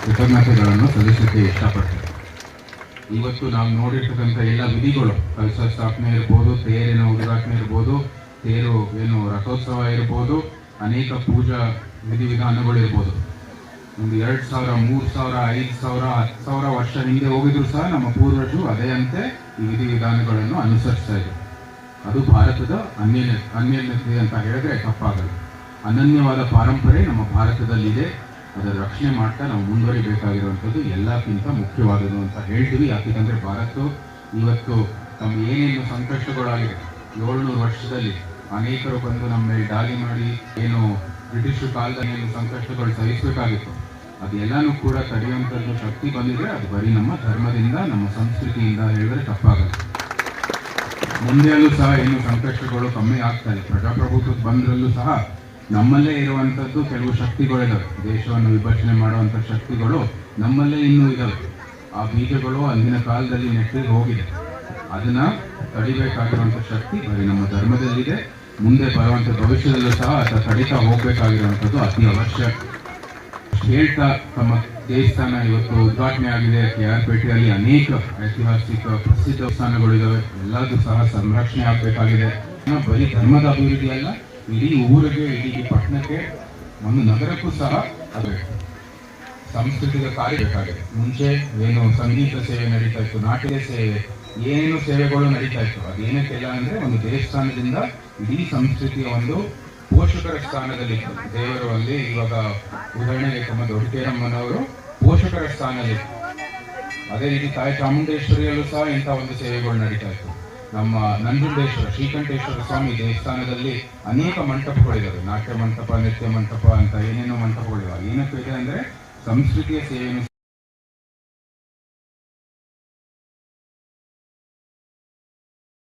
ಕೃತಜ್ಞತೆಗಳನ್ನು ಸಲ್ಲಿಸಲಿಕ್ಕೆ ಇಷ್ಟಪಡ್ತೇವೆ. ಇವತ್ತು ನಾವು ನೋಡಿರ್ತಕ್ಕಂಥ ಎಲ್ಲ ವಿಧಿಗಳು, ಕಲಶ ಸ್ಥಾಪನೆ ಇರ್ಬೋದು, ತೇರಿನ ಉದ್ಘಾಟನೆ ಇರ್ಬೋದು, ತೇರು ರಥೋತ್ಸವ ಇರ್ಬೋದು, ಅನೇಕ ಪೂಜಾ ವಿಧಿವಿಧಾನಗಳು ಇರ್ಬೋದು. ಒಂದು 2000, 3000, 5000, 10,000 ವರ್ಷ ಹಿಂದೆ ಹೋಗಿದ್ರು ಸಹ ನಮ್ಮ ಪೂರ್ವಜರು ಅದೇ ಅಂತೆ ಈ ವಿಧಿವಿಧಾನಗಳನ್ನು ಅನುಸರಿಸ್ತಾ ಇದ್ರು. ಅದು ಭಾರತದ ಅನ್ಯೋನ್ಯತೆ ಅಂತ ಹೇಳಿದ್ರೆ ತಪ್ಪಾಗಲ್ಲ. ಅನನ್ಯವಾದ ಪಾರಂಪರೆ ನಮ್ಮ ಭಾರತದಲ್ಲಿದೆ. ಅದರ ರಕ್ಷಣೆ ಮಾಡ್ತಾ ನಾವು ಮುಂದುವರಿಬೇಕಾಗಿರುವಂಥದ್ದು ಎಲ್ಲಕ್ಕಿಂತ ಮುಖ್ಯವಾದದ್ದು ಅಂತ ಹೇಳ್ತೀವಿ. ಯಾಕೆಂದರೆ ಭಾರತ ಇವತ್ತು ತಮ್ಮ ಏನೇನು ಸಂಕಷ್ಟಗಳಾಗಿದೆ, 700 ವರ್ಷದಲ್ಲಿ ಅನೇಕರು ಬಂದು ನಮ್ಮ ಮೇಲೆ ದಾಳಿ ಮಾಡಿ ಬ್ರಿಟಿಷ್ ಕಾಲದಲ್ಲಿ ಏನು ಸಂಕಷ್ಟಗಳು ಸಹಿಸಬೇಕಾಗಿತ್ತು, ಅದೆಲ್ಲನೂ ಕೂಡ ತಡೆಯುವಂಥದ್ದು ಶಕ್ತಿ ಬಂದಿದೆ. ಅದು ಬರೀ ನಮ್ಮ ಧರ್ಮದಿಂದ, ನಮ್ಮ ಸಂಸ್ಕೃತಿಯಿಂದ ಹೇಳಿದ್ರೆ ತಪ್ಪಾಗಲ್ಲ. ಮುಂದೆಯಲ್ಲೂ ಸಹ ಏನು ಸಂಕಷ್ಟಗಳು ಕಮ್ಮಿ ಆಗ್ತಾ ಇದೆ. ಪ್ರಜಾಪ್ರಭುತ್ವ ಬಂದ್ರಲ್ಲೂ ಸಹ ನಮ್ಮಲ್ಲೇ ಇರುವಂಥದ್ದು ಕೆಲವು ಶಕ್ತಿಗಳಿದಾವೆ. ದೇಶವನ್ನು ವಿಭಜನೆ ಮಾಡುವಂಥ ಶಕ್ತಿಗಳು ನಮ್ಮಲ್ಲೇ ಇನ್ನೂ ಇದಾವೆ. ಆ ಬೀಜಗಳು ಅಂದಿನ ಕಾಲದಲ್ಲಿ ನೆಟ್ಟಿಗೆ ಹೋಗಿದೆ. ಅದನ್ನ ತಡಿಬೇಕಾಗಿರುವಂಥ ಶಕ್ತಿ ಬರೀ ನಮ್ಮ ಧರ್ಮದಲ್ಲಿದೆ. ಮುಂದೆ ಬರುವಂಥ ಭವಿಷ್ಯದಲ್ಲೂ ಸಹ ಅದನ್ನು ತಡಿತಾ ಹೋಗ್ಬೇಕಾಗಿರುವಂಥದ್ದು ಅತಿ ಅವಶ್ಯ. ಹೇಳ್ತಾ ತಮ್ಮ ದೇವಸ್ಥಾನ ಇವತ್ತು ಉದ್ಘಾಟನೆ ಆಗಿದೆ. KR ಪೇಟೆಯಲ್ಲಿ ಅನೇಕ ಐತಿಹಾಸಿಕ ಪ್ರಸಿದ್ಧ ದೇವಸ್ಥಾನಗಳಿದ್ದಾವೆ. ಎಲ್ಲದೂ ಸಹ ಸಂರಕ್ಷಣೆ ಆಗಬೇಕಾಗಿದೆ. ಬರೀ ಧರ್ಮದ ಅಭಿವೃದ್ಧಿ ಅಲ್ಲ, ಇಡೀ ಊರಿಗೆ, ಇಡೀ ಪಟ್ಟಣಕ್ಕೆ, ಒಂದು ನಗರಕ್ಕೂ ಸಹ ಅದು ಸಾಂಸ್ಕೃತಿಕ ಕಾರ್ಯ ಬೇಕಾಗಿದೆ. ಮುಂಚೆ ಸಂಗೀತ ಸೇವೆ ನಡೀತಾ ಇತ್ತು, ನಾಟ್ಯ ಸೇವೆ, ಏನೇನು ಸೇವೆಗಳು ನಡೀತಾ ಇತ್ತು. ಅದೇನಕ್ಕೆಲ್ಲ ಅಂದ್ರೆ ಒಂದು ದೇವಸ್ಥಾನದಿಂದ ಇಡೀ ಸಂಸ್ಕೃತಿಯ ಒಂದು ಪೋಷಕರ ಸ್ಥಾನದಲ್ಲಿತ್ತು. ದೇವರು ಅಲ್ಲಿ ಇವಾಗ ಉದಾಹರಣೆಗೆ ತಮ್ಮ ದೊಡ್ಡಕೇರಮ್ಮನವರು ಪೋಷಕರ ಸ್ಥಾನದಲ್ಲಿ. ಅದೇ ರೀತಿ ತಾಯಿ ಚಾಮುಂಡೇಶ್ವರಿಯಲ್ಲೂ ಸಹ ಇಂಥ ಒಂದು ಸೇವೆಗಳು ನಡೀತಾ ಇತ್ತು. ನಮ್ಮ ನಂಜುಂಡೇಶ್ವರ ಶ್ರೀಕಂಠೇಶ್ವರ ಸ್ವಾಮಿ ದೇವಸ್ಥಾನದಲ್ಲಿ ಅನೇಕ ಮಂಟಪಗಳಿದ್ದಾವೆ. ನಾಟ್ಯ ಮಂಟಪ, ನೃತ್ಯ ಮಂಟಪ ಅಂತ ಏನೇನೋ ಮಂಟಪಗಳಿವೆ. ಏನಕ್ಕೆ ಇದೆ ಅಂದ್ರೆ ಸಂಸ್ಕೃತಿಯ ಸೇವೆಯನ್ನು